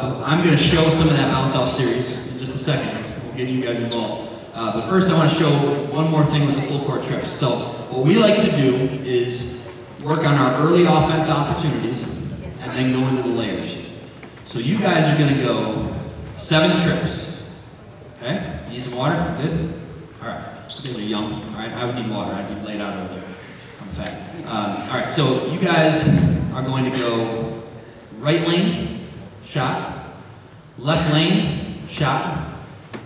But I'm going to show some of that bounce-off series in just a second. We'll get you guys involved. But first I want to show one more thing with the full court trips. So what we like to do is work on our early offense opportunities and then go into the layers. So you guys are going to go 7 trips. Okay? Need some water? Good? Alright. You guys are young. Alright? I would need water. I'd be laid out over there. I'm fat. Alright, so you guys are going to go right lane, shot, left lane, shot,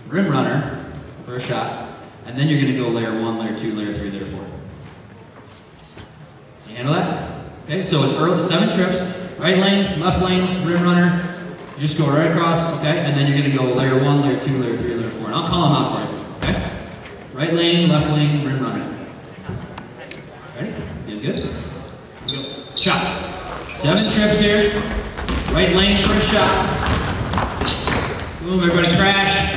rim runner for a shot, and then you're going to go layer 1, layer 2, layer 3, layer 4. You handle that? Okay, so it's early, 7 trips, right lane, left lane, rim runner, you just go right across, okay, and then you're going to go layer 1, layer 2, layer 3, layer 4, and I'll call them out for you, okay? Right lane, left lane, rim runner. Ready? You guys good? Here we go. Shot. 7 trips here, right lane for a shot. Boom, everybody crash.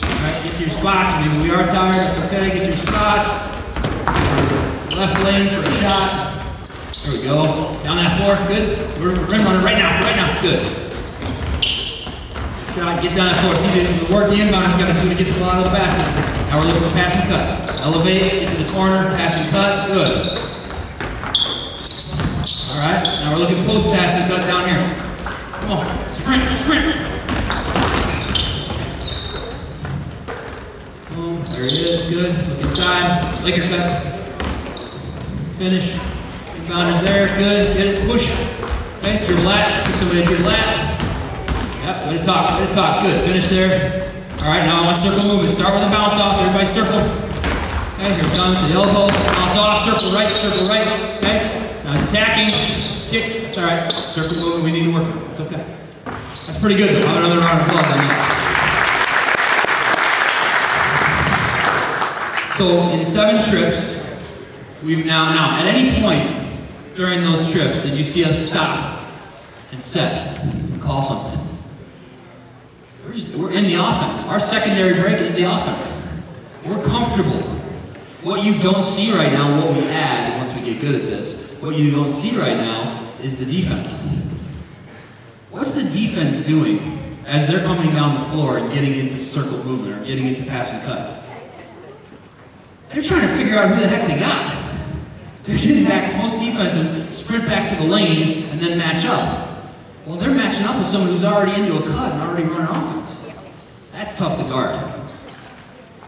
Alright, get to your spots. Maybe we are tired, that's okay. Get to your spots. Left lane for a shot. There we go. Down that floor, good. We're rim runner right now, good. Shot, get down that floor. See the work the inbound you gotta do to get the ball out of the basket. Now we're looking for pass and cut. Elevate, get to the corner, pass and cut, good. Alright, now we're looking post pass and cut down here. Come on, sprint, sprint. Boom, there it is, good. Look inside, Laker cut. Finish. Inbounders there, good. Get it, push. Okay, to your lat, get somebody to your lat. Yep, way to talk, good. Finish there. Alright, now I want circle movement. Start with a bounce off, everybody circle. Okay, here it comes, the elbow, bounce off, circle right, okay? Now it's attacking, kick, that's alright. Circle movement, we need to work on it, it's okay. That's pretty good, I'll have another round of applause on that. So, in 7 trips, we've now, at any point during those trips, did you see us stop and set and call something? We're in the offense. Our secondary break is the offense. We're comfortable. What you don't see right now, what we add once we get good at this, what you don't see right now is the defense. What's the defense doing as they're coming down the floor and getting into circle movement or getting into pass and cut? They're trying to figure out who the heck they got. They're getting back, most defenses sprint back to the lane and then match up. Well, they're matching up with someone who's already into a cut and already running offense. That's tough to guard.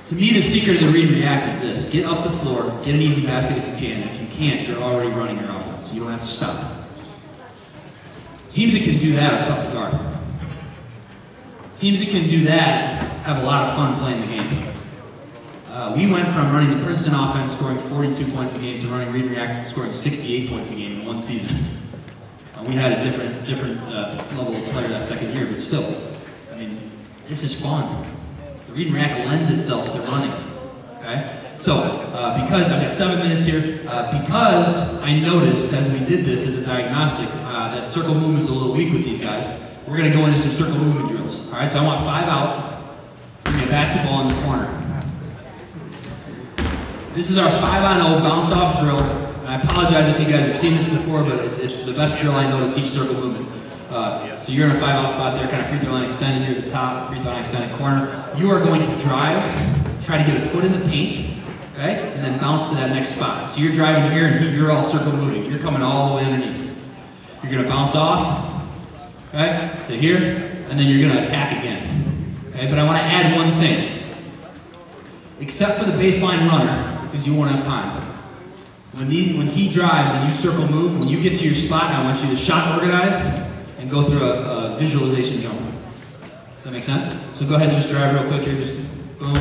To me, the secret of the read and react is this. Get up the floor, get an easy basket if you can. If you can't, you're already running your offense. You don't have to stop. Teams that can do that are tough to guard. Teams that can do that have a lot of fun playing the game. We went from running the Princeton offense, scoring 42 points a game, to running read and react and scoring 68 points a game in 1 season. We had a different level of player that second year, but still, I mean, this is fun. The read and react lends itself to running, okay? So, because, I've got 7 minutes here, because I noticed as we did this as a diagnostic that circle movement is a little weak with these guys, we're gonna go into some circle movement drills, all right? So I want 5 out, give me a basketball in the corner. This is our 5-on-0 bounce-off drill. I apologize if you guys have seen this before, but it's the best drill I know to teach circle movement. So you're in a 5-out spot there, kind of free throw line extended here at the top, free throw line extended corner. You are going to drive, try to get a foot in the paint, okay, and then bounce to that next spot. So you're driving here, and you're all circle moving. You're coming all the way underneath. You're going to bounce off, okay, to here, and then you're going to attack again. Okay, but I want to add one thing. Except for the baseline runner, because you won't have time. When he drives and you circle move, when you get to your spot, I want you to shot organize and go through a visualization jumper. Does that make sense? So go ahead and just drive real quick here, just boom.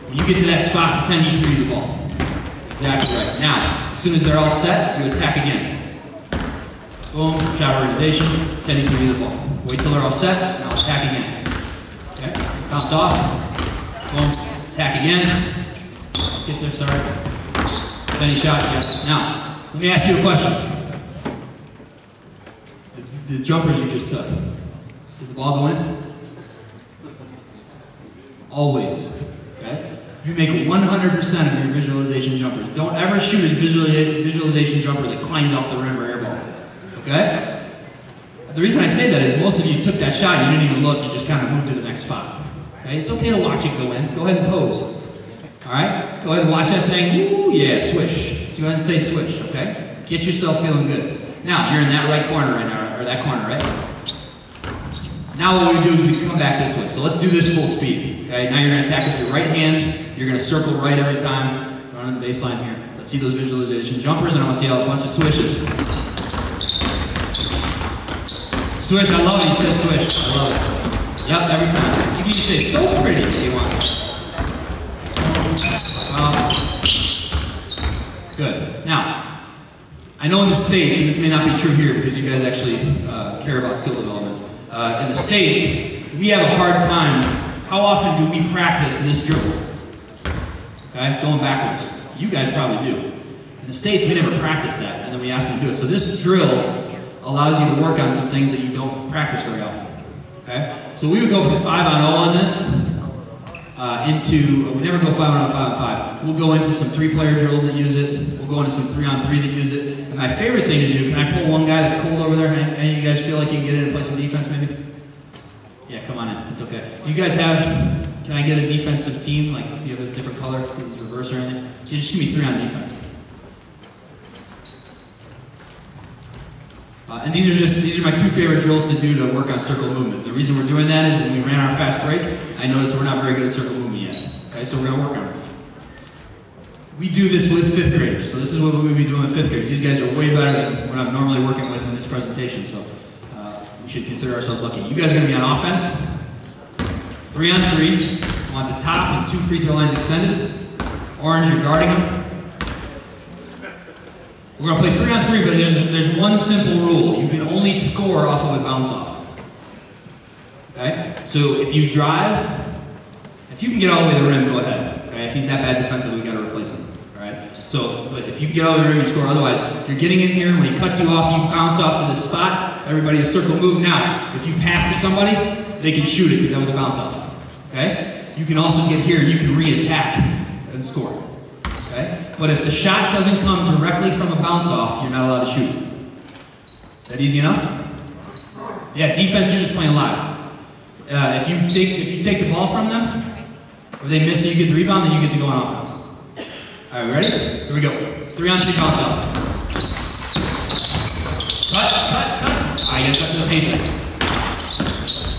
When you get to that spot, pretend you threw the ball. Exactly right. Now, as soon as they're all set, you attack again. Boom, shot organization, pretend you threw the ball. Wait till they're all set, now attack again. Okay, bounce off, boom, attack again. Get there, sorry. Any shot, yeah. Now, let me ask you a question. The jumpers you just took, did the ball go in? Always, okay? You make 100% of your visualization jumpers. Don't ever shoot a visualization jumper that climbs off the rim or air balls, okay? The reason I say that is most of you took that shot, you didn't even look, you just kind of moved to the next spot. Okay? It's okay to watch it go in. Go ahead and pose. Alright? Go ahead and watch that thing. Ooh, yeah, swish. So go ahead and say swish, okay? Get yourself feeling good. Now, you're in that right corner right now, or that corner, right? Now what we do is we come back this way. So let's do this full speed. Okay? Now you're going to attack with your right hand. You're going to circle right every time. Run the baseline here. Let's see those visualization jumpers, and I want to see a bunch of swishes. Swish, I love it. He said swish. I love it. Yep, every time. You can say so pretty if you want. Good. Now, I know in the States, and this may not be true here because you guys actually care about skill development. In the States, we have a hard time. How often do we practice this drill? Okay, going backwards. You guys probably do. In the States, we never practice that, and then we ask them to do it. So this drill allows you to work on some things that you don't practice very often. Okay? So we would go from 5-on-0 on this we never go 5-on-0, 5-on-5. We'll go into some 3-player drills that use it. We'll go into some 3-on-3 that use it. And my favorite thing to do, can I pull one guy that's cold over there? Any of you guys feel like you can get in and play some defense maybe? Yeah, come on in. It's okay. Do you guys have, can I get a defensive team? Like, do you have a different color? Do you reverse or anything? You just give me 3 on defense. And these are my 2 favorite drills to do to work on circle movement. The reason we're doing that is when we ran our fast break, I noticed we're not very good at circle movement yet. Okay, so we're going to work on it. We do this with 5th graders, so this is what we'll be doing with 5th graders. These guys are way better than what I'm normally working with in this presentation, so we should consider ourselves lucky. You guys are going to be on offense. 3-on-3. I want the top and 2 free throw lines extended. Orange, you're guarding them. We're going to play 3-on-3, but there's one simple rule. You can only score off of a bounce-off. Okay? So if you drive, if you can get all the way to the rim, go ahead. Okay? If he's that bad defensively, we've got to replace him. Alright? So, but if you can get all the way to the rim, you score. Otherwise, you're getting in here, when he cuts you off, you bounce off to the spot, everybody a circle move. Now, if you pass to somebody, they can shoot it because that was a bounce-off. Okay? You can also get here and you can re-attack and score. Okay? But if the shot doesn't come directly from a bounce-off, you're not allowed to shoot. Is that easy enough? Yeah, defense, you're just playing live. If you take the ball from them, or they miss and you get the rebound, then you get to go on offense. All right, ready? Here we go. 3-on-3 bounce-off. Cut. I get to the paint.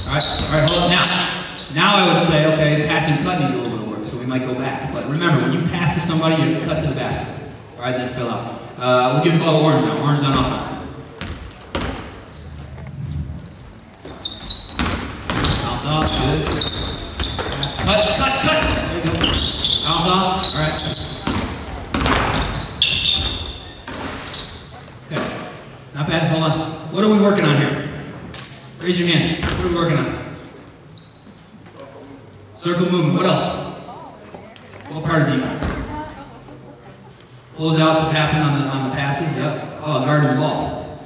All right, hold up. Now I would say, okay, pass and cut needs a little bit of work, so we might go back. But remember, when you pass to somebody, you have to cut to the basket. All right, then fill out. We'll give the ball to Orange now. Orange on offense. Bounce off, good. Pass, cut. There you go. Bounce off, all right. Okay, not bad, hold on. What are we working on here? Raise your hand. What are we working on? Circle movement, what else? What part of defense? Closeouts have happened on the passes, yep. Oh, guarding the ball.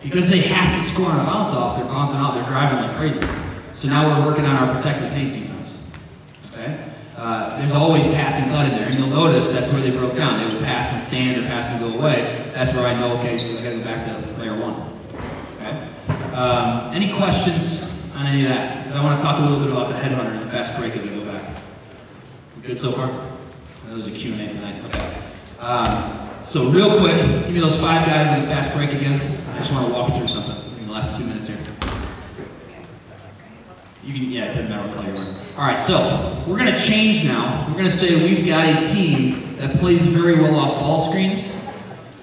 Because they have to score on a bounce off, they're bouncing out, they're driving like crazy. So now we're working on our protected paint defense. Okay? There's always pass and cut in there, and you'll notice that's where they broke down. They would pass and stand or pass and go away. That's where I know, okay, I gotta go back to layer 1. Okay? Any questions on any of that? Because I want to talk a little bit about the headhunter and the fast break as I go back. We good so far? I know there's a Q&A tonight. Okay. So real quick, give me those 5 guys in the fast break again. I just want to walk through something in the last 2 minutes here. You can, yeah, it doesn't matter what color you're wearing. All right, so we're going to change now. We're going to say we've got a team that plays very well off ball screens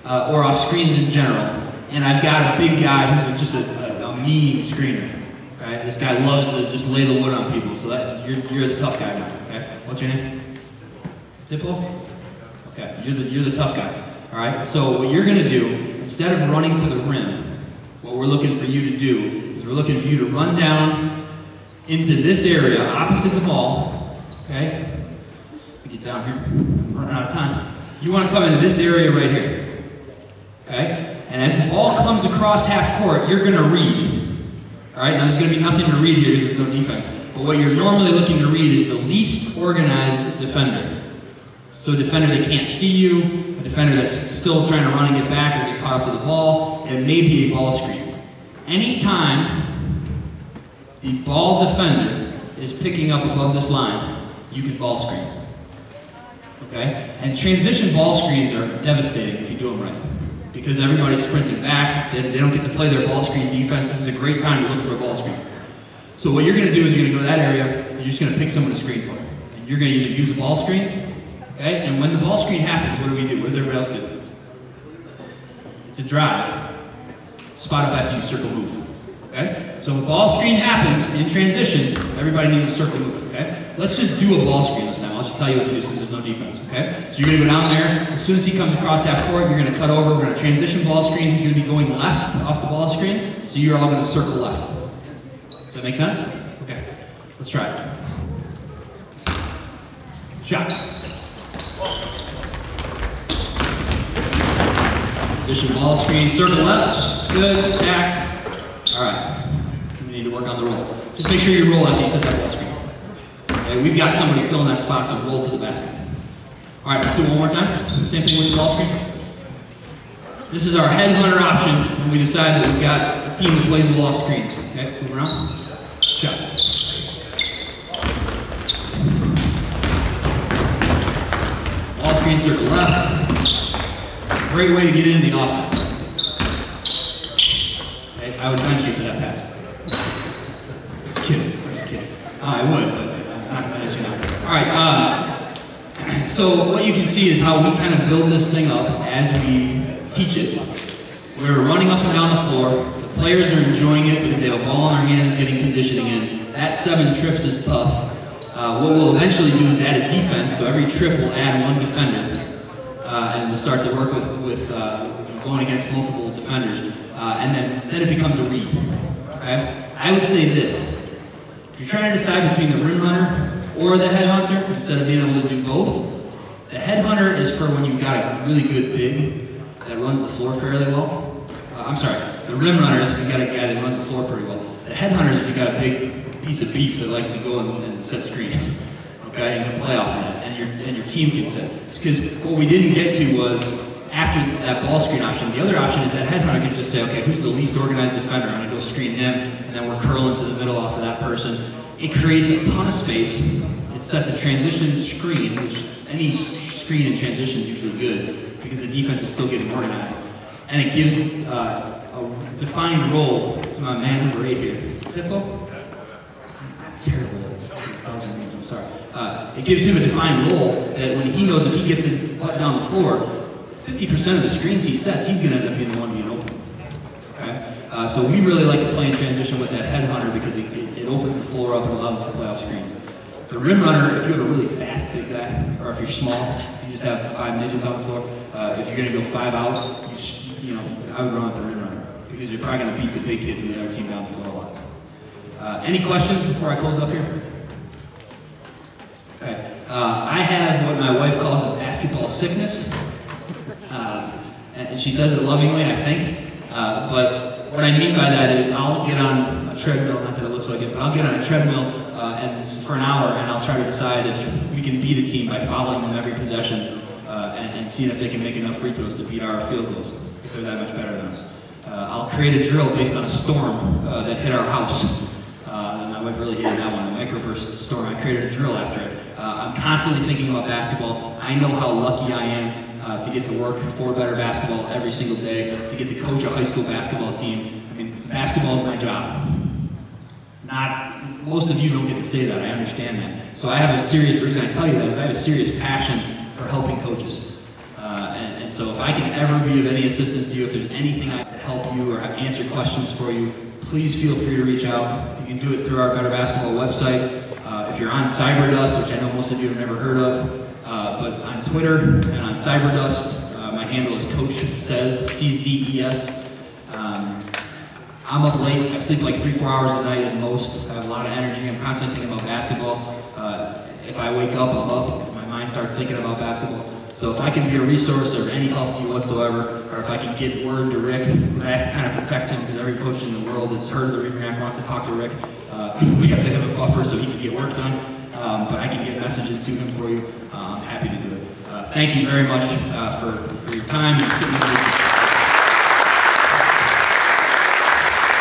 or off screens in general. And I've got a big guy who's just a mean screener. Okay? This guy loves to just lay the wood on people. So that you're the tough guy now. Okay? What's your name? Zippo? Okay, you're the tough guy. All right. So what you're going to do, instead of running to the rim, what we're looking for you to do is we're looking for you to run down into this area opposite the ball. Okay. Let me get down here. I'm running out of time. You want to come into this area right here. Okay. And as the ball comes across half court, you're going to read. All right. Now there's going to be nothing to read here because there's no defense. But what you're normally looking to read is the least organized defender. So a defender that can't see you, a defender that's still trying to run and get back or get caught up to the ball, and maybe a ball screen. Anytime the ball defender is picking up above this line, you can ball screen. Okay? And transition ball screens are devastating if you do them right. Because everybody's sprinting back, they don't get to play their ball screen defense. This is a great time to look for a ball screen. So what you're going to do is you're going to go to that area, and you're just going to pick someone to screen for. And you're going to either use a ball screen, okay? And when the ball screen happens, what do? What does everybody else do? It's a drive. Spot up after you circle move. Okay? So when ball screen happens in transition, everybody needs a circle move. Okay? Let's just do a ball screen this time. I'll just tell you what to do since there's no defense. Okay? So you're going to go down there. As soon as he comes across half court, you're going to cut over. We're going to transition ball screen. He's going to be going left off the ball screen. So you're all going to circle left. Does that make sense? Okay. Let's try it. Shot. Position ball screen, circle left. Good. Back. All right. We need to work on the roll. Just make sure you roll after you set that ball screen. Okay, we've got somebody filling that spot, so roll to the basket. All right, let's do it one more time. Same thing with the ball screen. This is our headhunter option when we decide that we've got a team that plays well off screens. Okay, move around. Shot. Ball screen, circle left. Great way to get into the offense. Okay, I would bench you for that pass. Just kidding. I'm just kidding. I would, but I'm not going to bench you now. All right. So what you can see is how we kind of build this thing up as we teach it. We're running up and down the floor. The players are enjoying it because they have a ball in their hands, getting conditioning in. That 7 trips is tough. What we'll eventually do is add a defense, so every trip will add 1 defender. And we'll start to work with going against multiple defenders. And then it becomes a read. Okay? I would say this. If you're trying to decide between the rim runner or the headhunter, instead of being able to do both, the headhunter is for when you've got a really good big that runs the floor fairly well. I'm sorry, the rim runner is if you've got a guy that runs the floor pretty well. The headhunter is if you've got a big piece of beef that likes to go and set screens. Okay, and can play off of that, and your team can set. Because what we didn't get to was, after that ball screen option, the other option is that headhunter can just say, okay, who's the least organized defender? I'm going to go screen him, and then we're curling to the middle off of that person. It creates a ton of space. It sets a transition screen, which any screen in transition is usually good, because the defense is still getting organized. And it gives a defined role to my man number 8 here. Typical? Terrible. I'm sorry. It gives him a defined role that when he knows if he gets his butt down the floor, 50% of the screens he sets, he's going to end up being the one being open. Okay? So we really like to play in transition with that headhunter because it opens the floor up and allows us to play off screens. The rim runner, if you have a really fast big guy, or if you're small, if you just have 5 midgets on the floor, if you're going to go 5 out, I would run with the rim runner because you're probably going to beat the big kid from the other team down the floor a lot. Any questions before I close up here? Okay. I have what my wife calls a basketball sickness. And she says it lovingly, I think. But what I mean by that is I'll get on a treadmill, not that it looks like it, but I'll get on a treadmill and for an hour and I'll try to decide if we can beat a team by fouling them every possession and seeing if they can make enough free throws to beat our field goals, if they're that much better than us. I'll create a drill based on a storm that hit our house. And my wife really hated that one, a microburst storm. I created a drill after it. I'm constantly thinking about basketball. I know how lucky I am to get to work for Better Basketball every single day, to get to coach a high school basketball team. I mean, basketball is my job. Most of you don't get to say that, I understand that. So I have the reason I tell you that is I have a serious passion for helping coaches. And so if I can ever be of any assistance to you, if there's anything I can to help you or answer questions for you, please feel free to reach out. You can do it through our Better Basketball website. If you're on CyberDust, which I know most of you have never heard of, but on Twitter and on CyberDust, my handle is Coach Says, CZES. I'm up late. I sleep like 3-4 hours a night at most. I have a lot of energy. I'm constantly thinking about basketball. If I wake up, I'm up because my mind starts thinking about basketball. So if I can be a resource or any help to you whatsoever, or if I can get word to Rick, because I have to kind of protect him because every coach in the world that's heard the Read wants to talk to Rick. We have to have a buffer so he can get work done. But I can get messages to him for you. I'm happy to do it. Thank you very much for your time and sitting with me.